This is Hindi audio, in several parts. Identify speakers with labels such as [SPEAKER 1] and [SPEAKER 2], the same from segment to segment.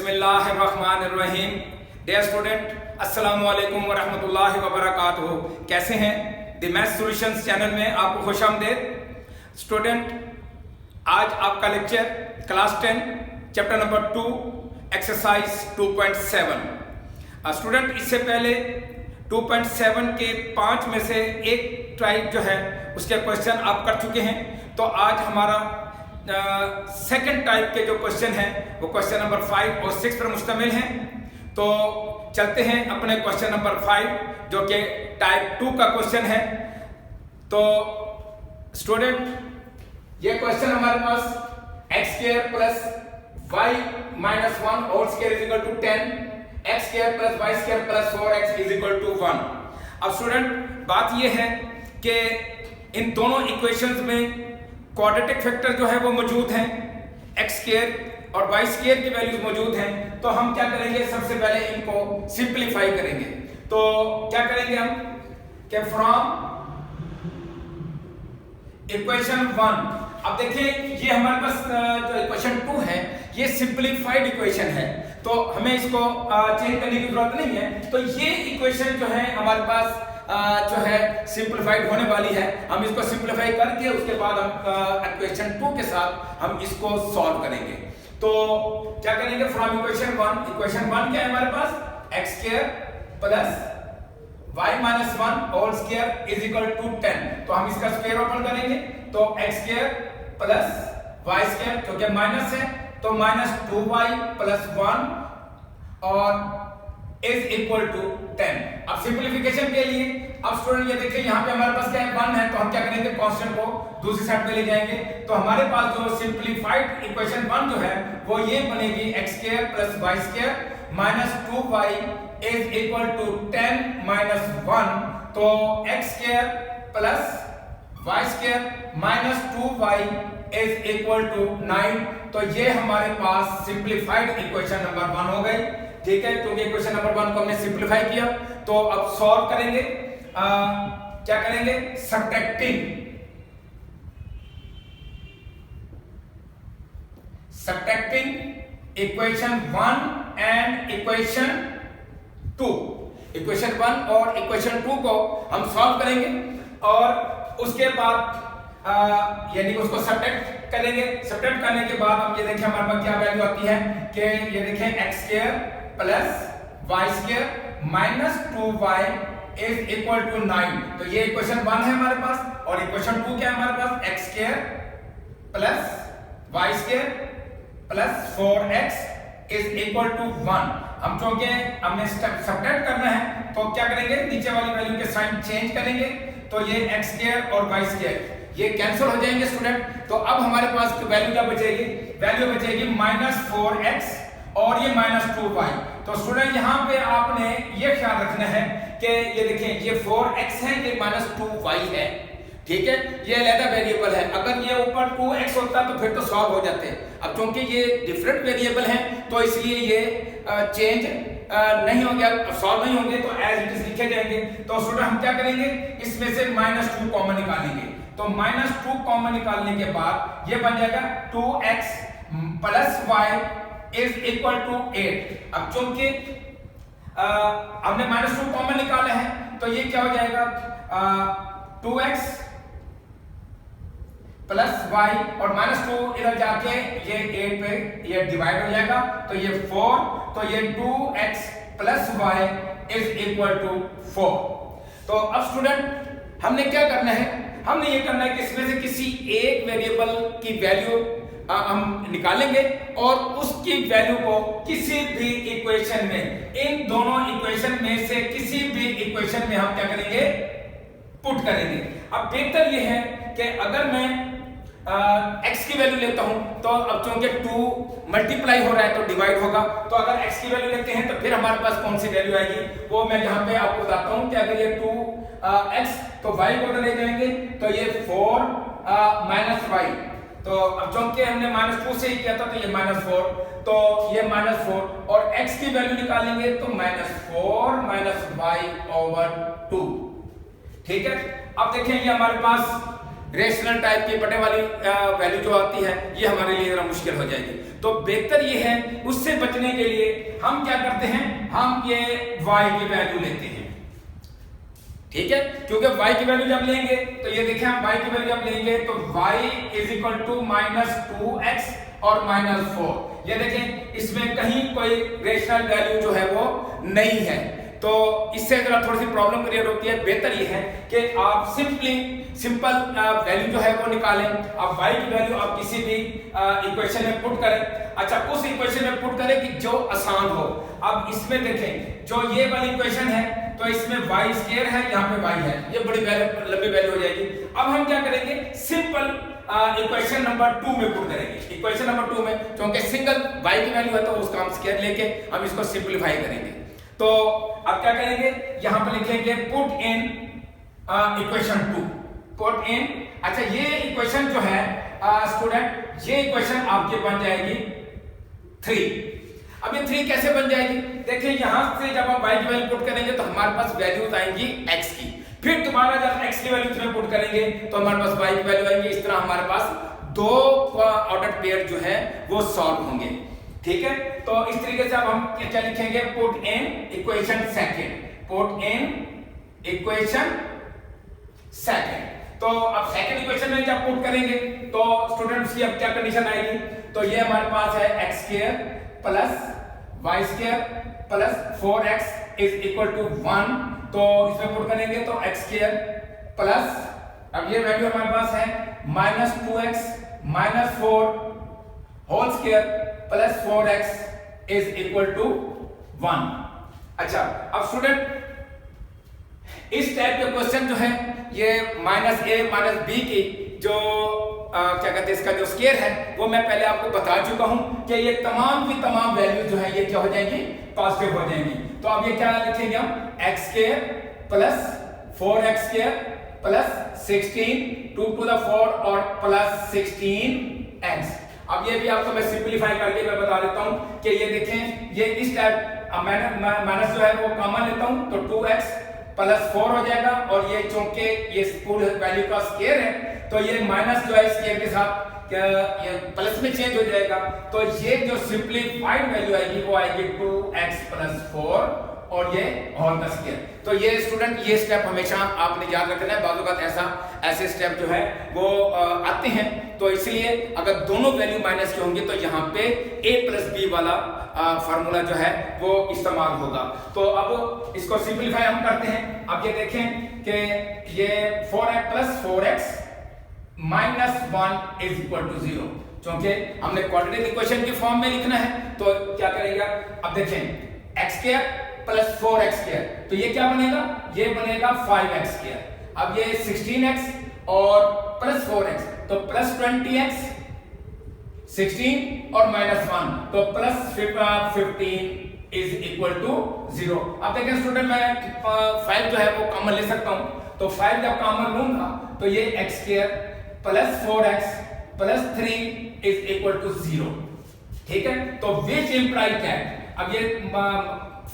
[SPEAKER 1] बिस्मिल्लाहिर्रहमानिर्रहीम। डियर स्टूडेंट, अस्सलाम वालेकुम वरहमतुल्लाहि वबरकातुहू। कैसे हैं? द मैथ्स सॉल्यूशंस चैनल में आपको खुशामदीद। स्टूडेंट, आज आपका lecture class 10 chapter number 2 exercise 2.7। Student, इससे पहले 2.7 के 5 में से एक टाइप जो है उसके क्वेश्चन आप कर चुके हैं। तो आज हमारा सेकंड टाइप के जो क्वेश्चन है वो क्वेश्चन नंबर 5 और 6 पर मुश्तमिल हैं। तो चलते हैं अपने क्वेश्चन नंबर 5 जो कि टाइप 2 का क्वेश्चन है। तो स्टूडेंट, ये क्वेश्चन हमारे पास x square plus y minus 1 whole square is equal to 10, x square plus y square plus 4x is equal to 1। अब स्टूडेंट, बात ये है कि इन दोनों इक्वेशंस में क्वाड्रेटिक फैक्टर जो है वो मौजूद हैं, एक्स स्क्वायर और वाई स्क्वायर की वैल्यूज मौजूद हैं। तो हम क्या करेंगे, सबसे पहले इनको सिंपलीफाई करेंगे। तो क्या करेंगे हम कि फ्रॉम इक्वेशन 1, अब देखिए ये हमारे पास जो इक्वेशन 2 है ये सिंपलीफाइड इक्वेशन है, तो हमें इसको चेंज करने की जरूरत नहीं है। तो ये इक्वेशन जो है हमारे पास जो है सिंपलीफाइड होने वाली है। हम इसको सिंपलीफाई करके उसके बाद हम इक्वेशन 2 के साथ हम इसको सॉल्व करेंगे। तो क्या करेंगे, फ्रॉम इक्वेशन 1, इक्वेशन 1 क्या है हमारे पास, x square plus y minus 1 whole square is equal to 10। तो हम इसका स्क्वायर ओपन करेंगे तो x square plus y square क्योंकि माइनस है तो माइनस 2y प्लस 1 और इज इक्वल टू 10। अब सिंपलीफिकेशन के लिए अब स्टूडेंट ये देखिए यहाँ पे हमारे पास क्या है, 1 है, तो हम क्या करेंगे, कांस्टेंट को दूसरी साइड पे ले जाएंगे। तो हमारे पास जो सिंपलीफाइड इक्वेशन 1 जो है वो ये बनेगी x square plus y square minus 2y is equal to 10 minus 1। तो x square plus y square minus 2y is equal to 9। तो ये हमारे पास सिंपलीफाइड इक्वेशन नंबर 1 हो गई। ठीक है, क्योंकि इक्वेशन नंबर 1 को हमने सिंपलीफाई किया। तो अब सॉल्व करेंगे, क्या करेंगे, subtracting equation 1 and equation 2। Equation 1 और इक्वेशन 2 को हम सॉल्व करेंगे और उसके बाद यानी उसको सब्ट्रैक्ट करेंगे। सब्ट्रैक्ट करने के बाद हम ये देखें हमारे पास क्या वैल्यू आती है कि ये देखें x square plus y square minus 2y is equal to 9। तो ये इक्वेशन 1 है हमारे पास और इक्वेशन 2 क्या है हमारे पास, x square plus y square plus 4x is equal to 1। हम चूंकि हमने सब्ट्रैक्ट करना है तो क्या करेंगे, नीचे वाली वैल्यू के साइन चेंज करेंगे। तो ये x स्क्वायर और y स्क्वायर ये कैंसिल हो जाएंगे स्टूडेंट। तो अब हमारे पास वैल्यू क्या बचेगी, वैल्यू बचेगी माइनस 4x और ये माइनस 2y। तो स्टूडेंट यहाँ पे आपने ये ख्याल रखना है कि ये देखें ये 4x है, ये माइनस 2y है। ठीक है, ये अलग वेरिएबल है। अगर ये ऊपर 2x होता तो फिर तो सॉल्व हो जाते। अब क्योंकि ये डिफरेंट वेरिएबल हैं तो इसलिए ये चेंज नहीं हो गया, सॉल्व नहीं होंगे तो एज इट इज लिखे जाएंगे। तो स्टूडेंट हम क्या करेंगे, इसमें से माइनस 2 कॉमन निकालेंगे। तो माइनस 2 कॉमन निकालने के बाद ये बन जाएगा 2x plus y is equal to 8। अब चूंकि हमने माइनस 2 कॉमन निकाला है तो ये क्या हो जाएगा, 2x प्लस y और माइनस 2 इधर जाके ये 8 पे ये डिवाइड हो जाएगा तो ये 4। तो ये 2x plus y is equal to 4। तो अब स्टूडेंट हमने क्या करना है, हमने ये करना है कि इसमें से किसी एक वेरिएबल की वैल्यू हम निकालेंगे और उसकी वैल्यू को किसी भी इक्वेशन में, इन दोनों इक्वेशन में से किसी भी इक्वेशन में हम क्या करेंगे, पुट करेंगे। अब बेहतर ये है कि अगर मैं x की वैल्यू लेता हूं तो अब चूंकि 2 मल्टीप्लाई हो रहा है तो डिवाइड होगा। तो अगर x की वैल्यू लेते हैं तो फिर हमारे पास कौन सी वैल्यू आएगी वो मैं यहाँ पे आपको बताता हूं कि अगर ये 2x तो y को ले जाएंगे तो ये 4 माइनस y। तो अब चूंकि हमने माइनस 2 से ही किया था तो ये माइनस 4, तो ये माइनस 4 और x की वैल्यू निकालेंगे तो माइनस 4 माइनस y ओवर 2। ठीक है, अब देखें ये हमारे पास रेशनल टाइप की बटे वाली वैल्यू जो आती है ये हमारे लिए जरा मुश्किल हो जाएगी। तो बेहतर ये है, उससे बचने के लिए हम क्या करते हैं, हम ये y की वैल्यू लेते हैं, ठीक है। क्योंकि y की वैल्यू जब लेंगे तो ये देखें, हम y की वैल्यू जब लेंगे तो y is equal to -2x और -4। ये देखें इसमें कहीं कोई रेशनल वैल्यू जो है वो नहीं है, तो इससे जरा थोड़ी सी प्रॉब्लम क्रिएट होती है। बेहतर ये है कि आप सिंपल वैल्यू जो है वो निकालें। आप y की वैल्यू आप किसी भी इक्वेशन में पुट करें, अच्छा उस इक्वेशन में पुट करें कि जो आसान हो। अब इसमें देखें, जो ये वाली इक्वेशन है तो इसमें y स्क्वायर है, यहाँ पे y है, ये बड़ी लंबी वैल्यू हो जाएगी। अब हम क्या करेंगे, सिंपल इक्वेशन नंबर 2 में पुट करेंगे। इक्वेशन नंबर 2 में क्योंकि सिंगल y की वैल्यू है तो उसका हम स्क्वायर लेके हम इसको सिंपलीफाई करेंगे। तो अब क्या करेंगे, यहां पर लिखेंगे put in equation 2, put in. अच्छा ये इक्वेशन जो है स्टूडेंट, ये इक्वेशन आपके बन जाएगी 3। अब ये 3 कैसे बन जाएगी, देखिए यहां से जब आप y की वैल्यू पुट करेंगे तो हमारे पास वैल्यूज आएंगी x की, फिर दोबारा जब x की वैल्यू इसमें पुट करेंगे तो हमारे पास y की वैल्यू आएंगी। इस तरह हमारे पास 2 ऑर्डर पेयर जो है वो सॉल्व होंगे, ठीक है। तो इस तरीके से अब हम क्या लिखेंगे, put in equation second, put in equation second. तो अब सेकंड इक्वेशन में जब पुट करेंगे तो स्टूडेंट्स की अब क्या कंडीशन आएगी, तो ये हमारे पास है x square plus y square plus 4x is equal to 1। तो इसमें पुट करेंगे तो x स्क्वायर प्लस, अब ये वैल्यू हमारे पास है -2x - 4 whole square plus 4x is equal to 1। अच्छा अब स्टूडेंट इस टाइप के क्वेश्चन जो है ये -a - b की जो क्या कहते हैं इसका जो स्क्वायर है वो मैं पहले आपको बता चुका हूं कि ये तमाम की तमाम वैल्यू जो है ये क्या हो जाएंगी, पॉजिटिव हो जाएंगी। तो अब ये क्या लिखेंगे हम, x square plus 4x square plus 16 2 to the 4 और प्लस 16x। अब ये भी आपको मैं सिंपलीफाई करके मैं बता देता हूं कि ये देखें, ये इस टाइप माइनस जो है वो कॉमन लेता हूं तो 2x प्लस 4 हो जाएगा, और ये चूंकि ये पूरी वैल्यू का स्क्वायर है तो ये माइनस जो है स्क्वायर के साथ ये प्लस में चेंज हो जाएगा। तो ये जो सिंपलीफाइड वैल्यू आएगी वो आएगी 2x प्लस 4 और ये होल का स्क्वायर। तो ये स्टूडेंट ये स्टेप हमेशा आपने याद रखना है, बाजू का ऐसे स्टेप जो है वो आते हैं, तो इसलिए अगर दोनों वैल्यू माइनस के होंगे तो यहाँ पे a प्लस b वाला फार्मूला जो है वो इस्तेमाल होगा। तो अब इसको सिंपलीफाई हम करते हैं। अब ये देखें कि ये 4x plus 4x minus 1 is equal to 0, क्योंकि हमने क्वाड्रेटिक इक्वेशन की फॉर्म में लिखना है तो क्या करेंगे, अब देखें x square plus 4x square, तो ये क्या बनेगा, ये बनेगा 5x स्क्वायर। अब ये 16x और प्लस 4x तो प्लस 20x 16 और -1 तो प्लस 15 इज इक्वल टू 0। अब देखें स्टूडेंट मैं 5 जो है वो कॉमन ले सकता हूं, तो 5 जब कॉमन लूंगा तो ये x square plus 4x plus 3 is equal to 0, ठीक है। तो विच इंप्लाई दैट, अब ये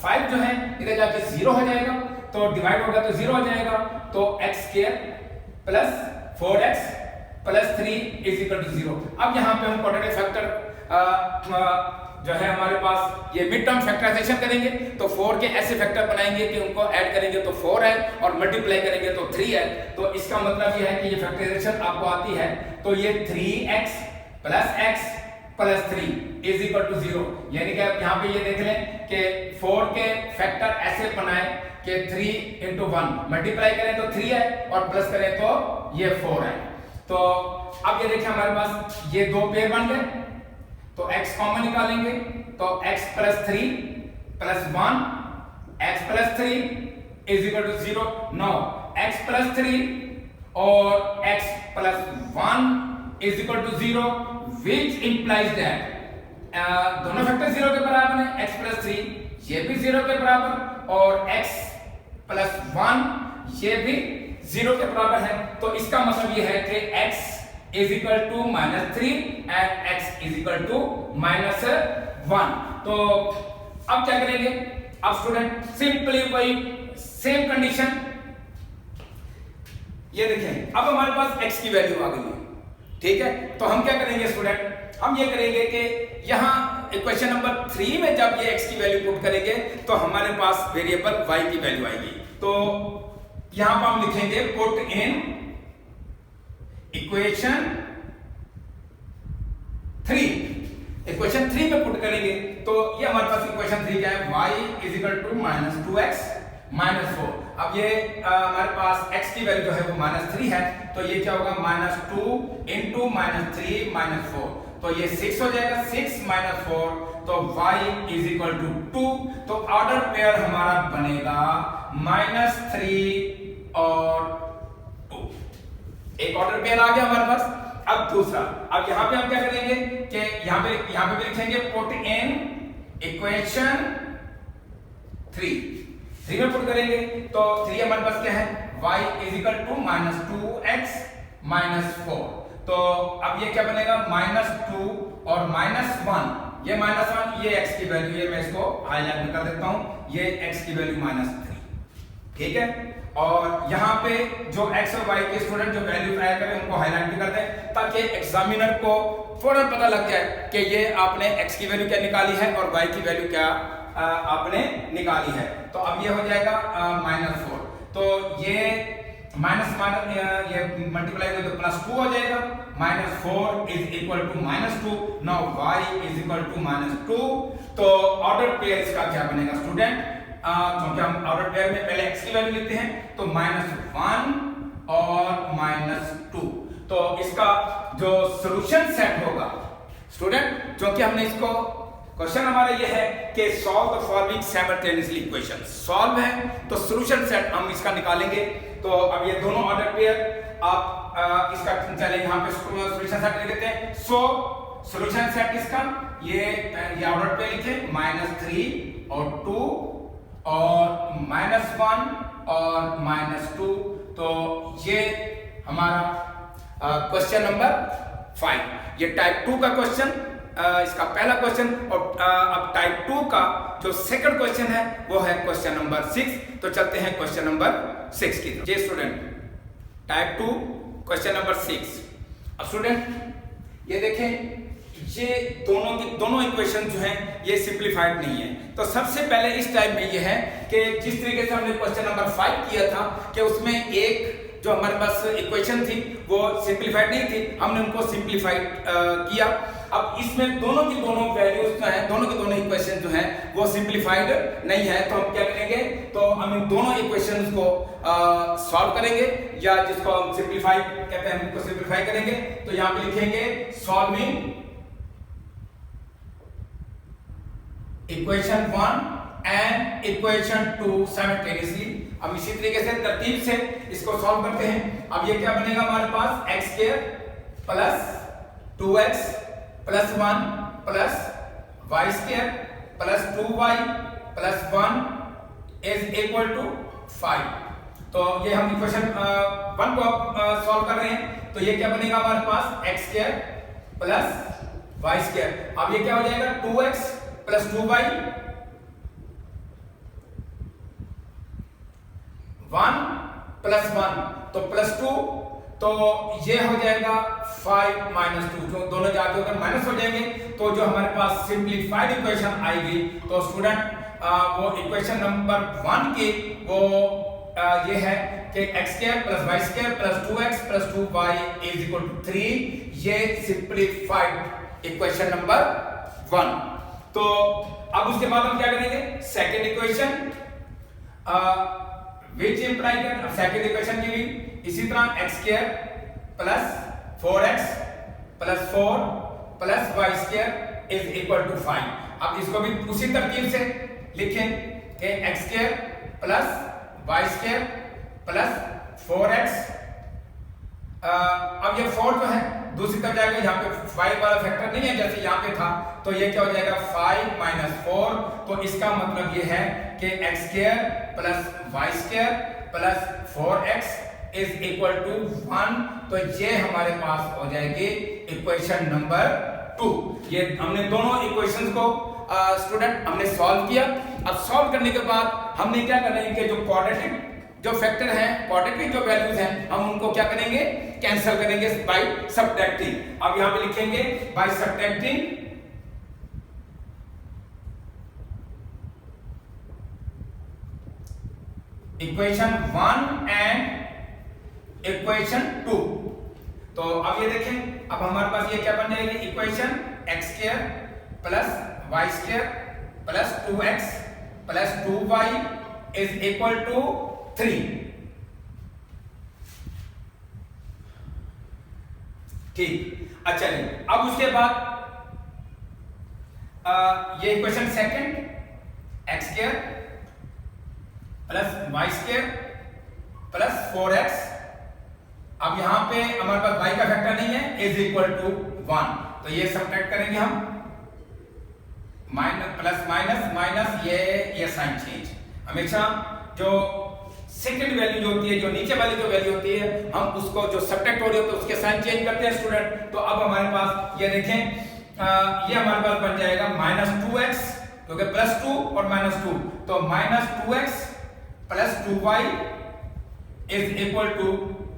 [SPEAKER 1] 5 जो है इधर जाके 0 हो जाएगा, तो डिवाइड होगा तो 0 हो जाएगा, तो x square plus 4x plus 3 is equal to 0। अब यहाँ पे हम क्वाड्रेटिक फैक्टर जो है हमारे पास ये मिड टर्म फैक्टराइजेशन करेंगे, तो 4 के ऐसे फैक्टर बनाएंगे कि उनको ऐड करेंगे तो 4 है और मल्टीप्लाई करेंगे तो 3 है। तो इसका मतलब ये है कि ये फैक्टराइजेशन आपको आती है, तो ये 3x plus x plus 3 is equal to 0, यानी कि यहाँ पे ये देख लें कि 4 के फैक्टर ऐसे बनाए कि 3 into 1 मल्टीप्लाई करें तो 3 है और प्लस करें तो ये 4 है। तो अब ये देखिए हमारे पास ये दो पेयर बन गए, तो x कॉमन निकालेंगे तो x plus 3 plus 1 x plus 3 is equal to 0। Now x plus 3 और x plus 1 is equal to 0, which implies that दोनों फैक्टर 0 के बराबर हैं, x प्लस 3 ये भी 0 के बराबर और x प्लस 1 ये भी 0 के बराबर है। तो इसका मतलब ये है कि x is equal to -3 and x is equal to -1। तो अब क्या करेंगे, अब स्टूडेंट सिंपली वही सेम कंडीशन ये देखें अब हमारे पास x की वैल्यू आ गई है, ठीक है। तो हम क्या करेंगे स्टूडेंट, हम ये करेंगे कि यहाँ इक्वेशन नंबर 3 में जब ये x की वैल्यू पुट करेंगे तो हमारे पास वेरिएबल y की वैल्यू आएगी। तो यहां पर हम लिखेंगे पुट इन इक्वेशन 3, इक्वेशन 3 में पुट करेंगे तो ये हमारे पास इक्वेशन 3 क्या है, y is equal to -2x -4। अब ये हमारे पास x की वैल्यू जो है वो -3 है, तो ये क्या होगा -2 इंटू -3 -4, तो ये 6 हो जाएगा, 6 -4, तो y इज इक्वल टू 2। तो ऑर्डर पेयर हमारा बनेगा -3 और 2, एक ऑर्डर पेयर आ गया हमारे पास। अब दूसरा, अब यहां पे हम क्या करेंगे कि यहां पे भी लिखेंगे पुट इन इक्वेशन 3 में पुट करेंगे तो 3 हमारे पास क्या है, y is equal to -2x -4। तो अब ये क्या बनेगा, -2 और -1, ये -1 ये x की वैल्यू, ये मैं इसको हाईलाइट में कर देता हूं, ये x की वैल्यू -3, ठीक है। और यहाँ पे जो x और y के स्टूडेंट जो वैल्यू आया करें उनको हाईलाइट भी कर दें ताकि एग्जामिनर को फौरन पता लग जाए कि ये आपने x की वैल्यू क्या निकाली है और y की वैल्यू क्या आपने निकाली है। तो अब ये हो जाएगा -4, तो ये ये मल्टीप्लाई करें तो +2 हो जाएगा, -4 is equal to -2, now y is equal to -2। तो ऑर्डर पेयर इसका क्या बनेगा स्टूडेंट, क्योंकि हम ऑर्डर पेयर में पहले x की वैल्यू लेते हैं तो -1 और -2। तो इसका जो सॉल्यूशन सेट होगा स्टूडेंट, क्योंकि हमने इसको क्वेश्चन हमारा ये है कि solve the following simultaneously equation, solve है तो सॉल्यूशन सेट हम इसका निकालेंगे। तो अब ये दोनों ऑर्डर पेयर आप इसका चले यहाँ पे सॉल्यूशन सेट लिख देते हैं। सो सॉल्यूशन सेट इसका ये ऑर्डर पेयर लिखे -3 और 2 और -1 और -2। तो ये हमारा क्वेश्चन नंबर 5, ये टाइप 2 का क्वेश्चन, इसका पहला क्वेश्चन। और अब टाइप 2 का जो सेकंड क्वेश्चन है वो है क्वेश्चन नंबर 6। तो चलते हैं क्वेश्चन नंबर 6 की तरफ। जी स्टूडेंट, टाइप 2 क्वेश्चन नंबर 6। अब स्टूडेंट ये देखें, ये दोनों इक्वेशन जो हैं ये सिंपलीफाइड नहीं है। तो सबसे पहले इस टाइप में ये है कि जिस तरीके से हमने क्वेश्चन नंबर 5 किया था कि उसमें एक जो हमारे पास इक्वेशन थी वो सिंपलीफाइड नहीं थी, हमने उनको सिंपलीफाइड किया। अब इसमें दोनों की दोनों वैल्यूज जो है, दोनों के दोनों इक्वेशन जो है वो सिंपलीफाइड नहीं है। तो हम क्या करेंगे, तो हम इन दोनों इक्वेशंस को सॉल्व करेंगे, या जिसको हम सिंपलीफाई कहते हैं, हम इनको सिंपलीफाई करेंगे। तो यहाँ पे लिखेंगे solving equation 1 and equation 2 simultaneously. अब इसी तरीके से तरतीब से इसको सॉल्व करते हैं। अब ये क्या बनेगा हमारे पास, x² plus 2x plus 1 plus y² plus 2y plus 1 is equal to 5। तो ये हम इक्वेशन 1 को सॉल्व कर रहे हैं। तो ये क्या बनेगा हमारे पास, x² प्लस y²। अब ये क्या हो जाएगा, 2x प्लस 2y 1 प्लस 1 तो +2, तो ये हो जाएगा 5 -2, जो दोनों जाके अगर माइनस हो जाएंगे तो जो हमारे पास सिंपलीफाइड इक्वेशन आएगी। तो स्टूडेंट वो इक्वेशन नंबर 1 की वो ये है कि x² plus y² plus 2x plus 2y is equal to 3। ये सिंपलीफाइड इक्वेशन नंबर 1। तो अब उसके बाद हम क्या करेंगे, second equation which imply that second equation की भी इसी तरह x² plus 4x plus 4 plus y² is equal to 5। अब इसको भी उसी तरतीब से लिखें कि x² plus y² plus 4x। अब ये 4 जो है दूसरी तरफ जाएगा, यहाँ पे 5 वाला फैक्टर नहीं है जैसे यहाँ पे था, तो ये क्या हो जाएगा 5 - 4। तो इसका मतलब ये है कि x² plus y² plus 4x is equal to 1। तो ये हमारे पास हो जाएगी इक्वेशन नंबर 2। ये हमने दोनों इक्वेशंस को स्टूडेंट हमने सॉल्व किया। अब सॉल्व करने के बाद हमने क्या करना है कि जो क्वाड्रेटिक जो फैक्टर हैं, क्वाड्रेटिक जो वैल्यूज हैं, हम उनको कैंसिल करेंगे बाय सब्ट्रैक्टिंग। अब यहां पे लिखेंगे by subtracting equation 1 and equation 2। तो अब ये देखें, अब हमारे पास ये क्या बन जाएगा, equation x square plus y square plus 2x plus 2y is equal to 3। ठीक, अच्छा जी। अब उसके बाद ये equation second x square plus y square plus 4x, अब यहां पे हमारे पास y का फैक्टर नहीं है, इज इक्वल टू 1, तो ये सब्ट्रैक्ट करेंगे हम, माइनस प्लस माइनस माइनस, ये साइन चेंज। हमेशा जो सेकंड वैल्यू जो होती है, जो नीचे वाली जो वैल्यू होती है, हम उसको जो सब्ट्रैक्ट हो रही होती है उसके साइन चेंज करते हैं स्टूडेंट। तो अब हमारे पास ये देखें, ये हमारे पास बन जाएगा -2x, क्योंकि +2 और -2, तो -2x plus 2y is equal to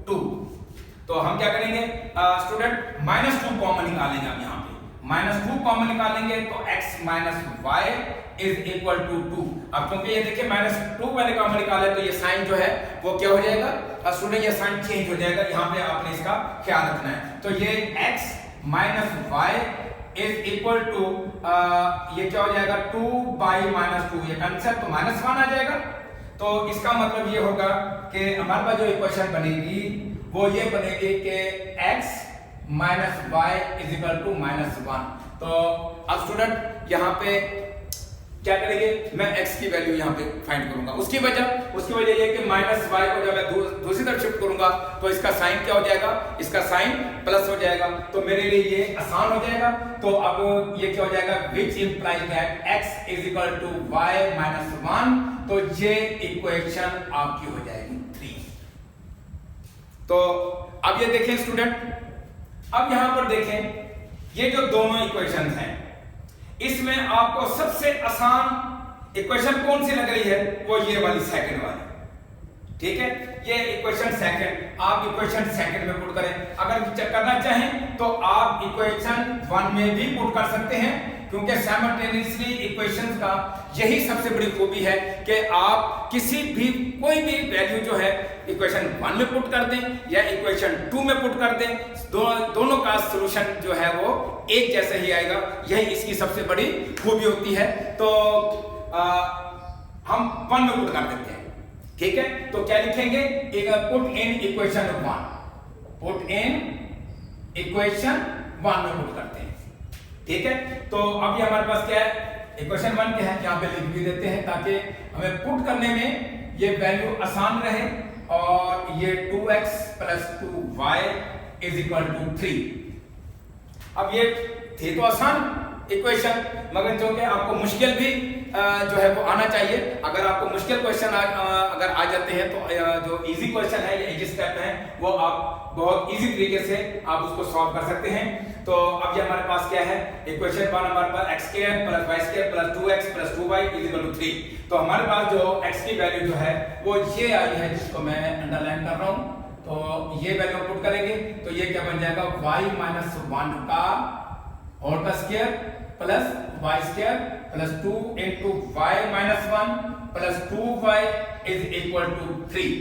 [SPEAKER 1] 2। तो हम क्या करेंगे स्टूडेंट, -2 कॉमन निकालेंगे। हम यहाँ पे -2 कॉमन निकालेंगे तो x minus y is equal to 2। अब क्योंकि ये देखिए -2 मैंने कॉमन निकाला है, तो ये साइन जो है वो क्या हो जाएगा स्टूडेंट, ये साइन चेंज हो जाएगा। यहाँ पे आपने इसका ख्याल रखना है। तो ये x minus y is equal to ये क्या हो जाएगा 2/-2, ये कंसेप्ट तो -1 आ जाएगा। तो इसका मतलब ये होगा कि हमारे पास जो इक्वेशन बनेगी वो ये बनेगी कि x minus y is equal to -1। तो अब स्टूडेंट यहाँ पे क्या करेंगे, मैं x की वैल्यू यहाँ पे फाइंड करूंगा। उसकी वजह ये कि -y को जब मैं दूसरी तरफ शिफ्ट करूंगा तो इसका साइन क्या हो जाएगा, इसका साइन प्लस हो जाएगा, तो मेरे लिए ये आसान हो जाएगा। तो अब ये क्या हो जाएगा, which implies that x is equal to y minus 1, तो ये इक्वेशन आपकी हो जाएगी 3। तो अब ये देखें स्टूडेंट, अब यहां पर देखें, ये जो दोनों इक्वेशन हैं, इसमें आपको सबसे आसान इक्वेशन कौन सी लग रही है, वो ये वाली सेकंड वाली। ठीक है, ये इक्वेशन सेकंड, आप इक्वेशन सेकंड में पुट करें। अगर करना चाहें तो आप इक्वेशन 1 में भी पुट कर सकते हैं, क्योंकि साइमल्टेनियसली इक्वेशंस का यही सबसे बड़ी खूबी है कि आप किसी भी कोई भी वैल्यू जो है इक्वेशन 1 में पुट कर दें या इक्वेशन 2 में पुट कर दें, दोनों का सॉल्यूशन जो है वो एक जैसा ही आएगा। यही इसकी सबसे बड़ी खूबी होती है। तो हम 1 में पुट कर देते हैं। ठीक है, तो क्या लिखेंगे, put in equation 1, put in equation 1 में पुट करते हैं। ठीक है, तो अभी हमारे पास क्या है, इक्वेशन 1 क्या है, यहाँ पे लिख भी देते हैं ताकि हमें पुट करने में ये वैल्यू आसान रहे। और ये 2x plus 2y is equal to 3। अब ये थी तो आसान इक्वेशन, मगर जो कि आपको मुश्किल भी जो है वो आना चाहिए। अगर आपको मुश्किल क्वेश्चन अगर आ जाते हैं तो जो इजी क्वेश्चन है या इजी स्टेप है वो आप बहुत इजी तरीके से आप उसको सॉल्व कर सकते हैं। तो अब ये हमारे पास क्या है, इक्वेशन 1 हमारे पास x square plus y square plus 2x plus 2y is equal to 3। तो हमारे पास जो x की वैल्यू जो है वो ये आई है, जिसको मैं अंडरलाइन कर रहा हूं। तो ये वैल्यू पुट करेंगे तो ये क्या बन जाएगा, y माइनस 1 का होल का square plus y square plus 2 into y minus 1 plus 2y is equal to 3।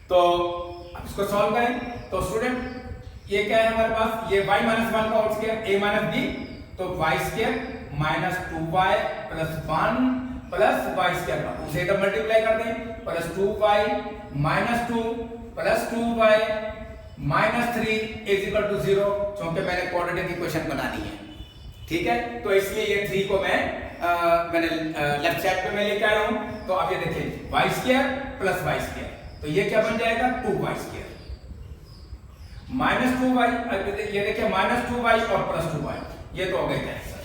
[SPEAKER 1] तो अब इसको सॉल्व करें तो स्टूडेंट ये क्या है हमारे पास, ये y माइनस 1 का whole square a minus b, तो y square minus 2y plus 1 plus y square का उसे इधर मल्टीप्लाई कर दें, plus 2y minus 2 plus 2y minus 3 is equal to 0, क्योंकि मैंने क्वाड्रेटिक इक्वेशन बनानी है। ठीक है, तो इसलिए ये 3 को मैंने लेफ्ट साइड पे मैं लेके आया हूं। तो अब ये देखिए y square plus y square, तो ये क्या बन जाएगा 2y स्क्वायर माइनस 2y, ये देखिए माइनस 2y और प्लस 2y, ये तो हो गए कैंसिल।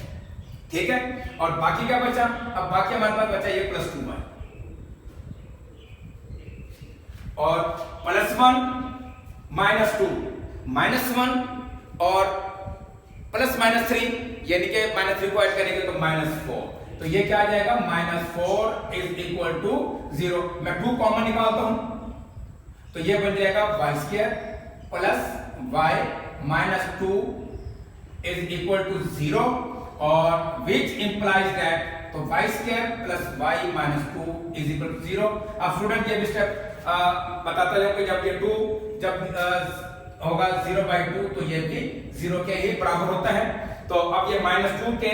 [SPEAKER 1] ठीक है, और बाकी क्या बचा, अब बाकी हमारे पास बचा ये प्लस 2y और प्लस 1 माइनस 2 माइनस 1 और प्लस माइनस 3, यानी कि माइनस 3 को ऐड करेंगे तो माइनस 4, तो ये क्या आ जाएगा माइनस 4 इज इक्वल टू 0। मैं 2 कॉमन निकालता हूं तो ये बन जाएगा y square plus y minus 2 is equal to 0 और विच इंप्लाइज दैट, तो y square plus y minus 2 is equal to 0। अब स्टूडेंट ये भी स्टेप बताता जाओ कि जब ये 2 जब होगा 0/2 तो ये भी 0 के ही बराबर होता है। तो अब ये -2 के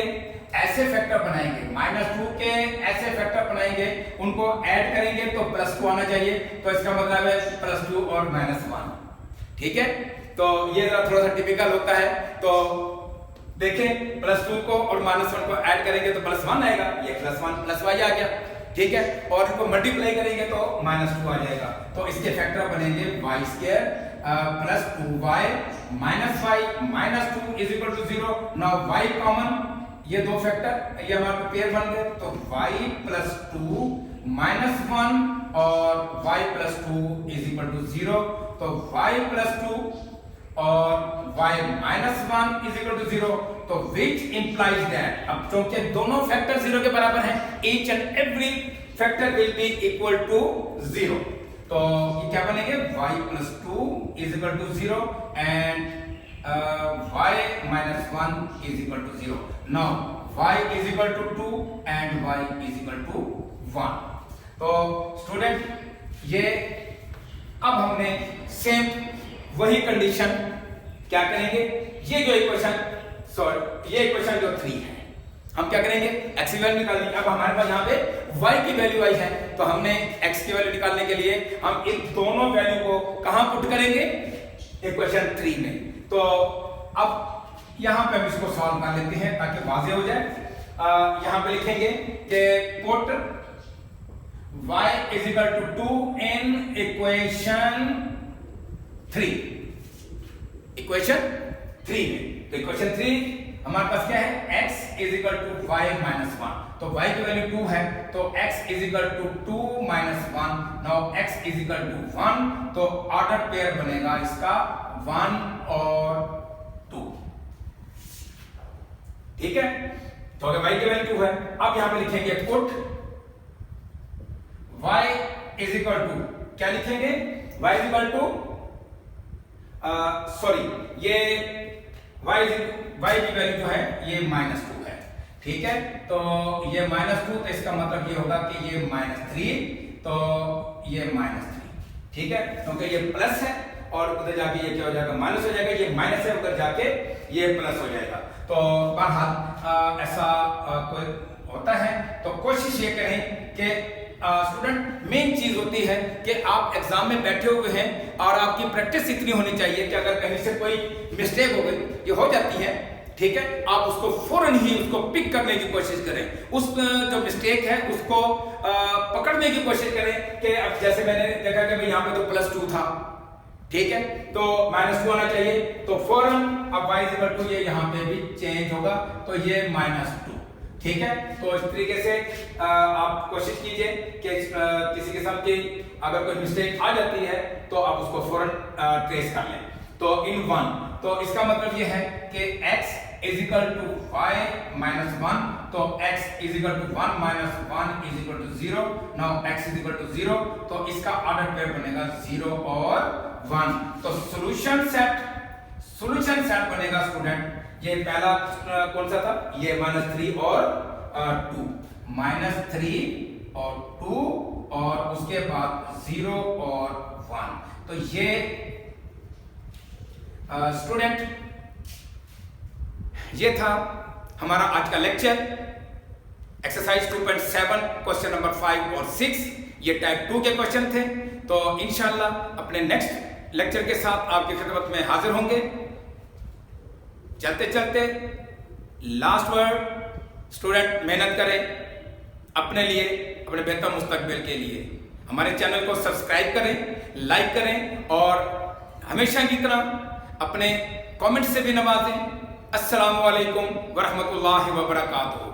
[SPEAKER 1] ऐसे फैक्टर बनाएंगे, -2 के ऐसे फैक्टर बनाएंगे, उनको ऐड करेंगे तो +2 आना चाहिए। तो इसका मतलब है +2 और -1, ठीक है। तो ये थोड़ा सा टिपिकल होता है। तो देखें +2 को और -1 को ऐड करेंगे तो +1 आएगा, ये +1 +y आ गया, ठीक है। और इनको मल्टीप्लाई करेंगे तो -2 आ जाएगा। तो इसके फैक्टर बनेंगे y square plus 2y minus y minus 2 is equal to 0। Now y common, ये दो फैक्टर ये हमारे पेयर बन गए, तो y प्लस 2 माइनस 1 और y plus 2 is equal to 0। तो y प्लस 2 और y minus 1 is equal to 0। तो विच इंप्लाइज दैट, अब क्योंकि दोनों फैक्टर 0 के बराबर हैं, each and every factor will be equal to 0। तो ये क्या बनेंगे, y plus 2 is equal to 0 and y minus 1 is equal to 0। Now y is equal to 2 and y is equal to 1। तो स्टूडेंट ये अब हमने सेम वही कंडीशन क्या करेंगे, ये जो इक्वेशन ये इक्वेशन जो 3 है, हम क्या करेंगे x की वैल्यू निकालनी। अब हमारे पास यहाँ पे y की वैल्यू आई है, तो हमने x की वैल्यू निकालने के लिए हम इन दोनों वैल्यू को कहां पुट करेंगे, इक्वेशन 3 में। तो अब यहाँ पे हम इसको सॉल्व कर लेते हैं ताकि वाज़ेह हो जाए। यहाँ पे लिखेंगे कि put y is equal to 2 in equation 3, equation 3 में। तो इक्वेशन 3 हमारे पास क्या है, x is equal to y minus 1। तो y की वैल्यू 2 है, तो x is equal to 2 minus 1। Now x is equal to 1, तो ऑर्डर पेयर बनेगा इसका 1 और 2, ठीक है। तो अगर y की वैल्यू 2 है, अब यहां पे लिखेंगे put y is equal to, क्या लिखेंगे, y इज इक्वल टू ये y की वैल्यू जो है ये -2 है, ठीक है। तो ये -2, तो इसका मतलब ये होगा कि ये -3, तो ये -3, ठीक है, क्योंकि ये प्लस है और उधर जाके ये क्या हो जाएगा, माइनस हो जाएगा। ये माइनस है, उधर जाके ये प्लस हो जाएगा। तो बहरहाल ऐसा कोई होता है। तो कोशिश ये करें कि स्टूडेंट मेन चीज होती है कि आप एग्जाम में बैठे हुए हैं और आपकी प्रैक्टिस इतनी होनी चाहिए कि अगर कहीं से कोई मिस्टेक हो गई, ये हो जाती है, ठीक है, आप उसको फौरन ही उसको पिक करने की कोशिश करें। उस जो मिस्टेक है उसको पकड़ने की कोशिश करें कि अब जैसे मैंने देखा कि भाई यहाँ पे तो +2 था, ठीक है, तो -2 आना चाहिए। तो फौरन अब y इक्वल टू ये यहाँ पे भी चेंज होगा, तो ये -2, ठीक है। तो इस तरीके से आप कोशिश कीजिए कि किसी किस्म की अगर कोई मिस्टेक आ जाती है तो आप उसको फौरन ट्रेस कर लें। तो इन 1, तो इसका मतलब ये है कि x is equal to y minus 1, तो x is equal to 1 minus 1 is equal to 0। Now x is equal to 0, तो इसका ऑर्डर पेयर बनेगा 0 और 1। तो सॉल्यूशन सेट बनेगा स्टूडेंट। ये पहला कौन सा था, ये -3 और 2, -3 और 2 और उसके बाद 0 और 1। तो ये स्टूडेंट ये था हमारा आज का लेक्चर, एक्सरसाइज 2.7 क्वेश्चन नंबर 5 और 6। ये टाइप 2 के क्वेश्चन थे। तो इंशाल्लाह अपने नेक्स्ट लेक्चर के साथ आपकी खिदमत में हाजिर होंगे। चलते चलते लास्ट वर्ड, स्टूडेंट मेहनत करें अपने लिए, अपने बेहतर मुस्तकबिल के लिए। हमारे चैनल को सब्सक्राइब करें, लाइक करें और हमेशा की तरह अपने कमेंट से भी नवाजें। अस्सलामु अलैकुम वरहमतुल्लाहि वबरकातुहू।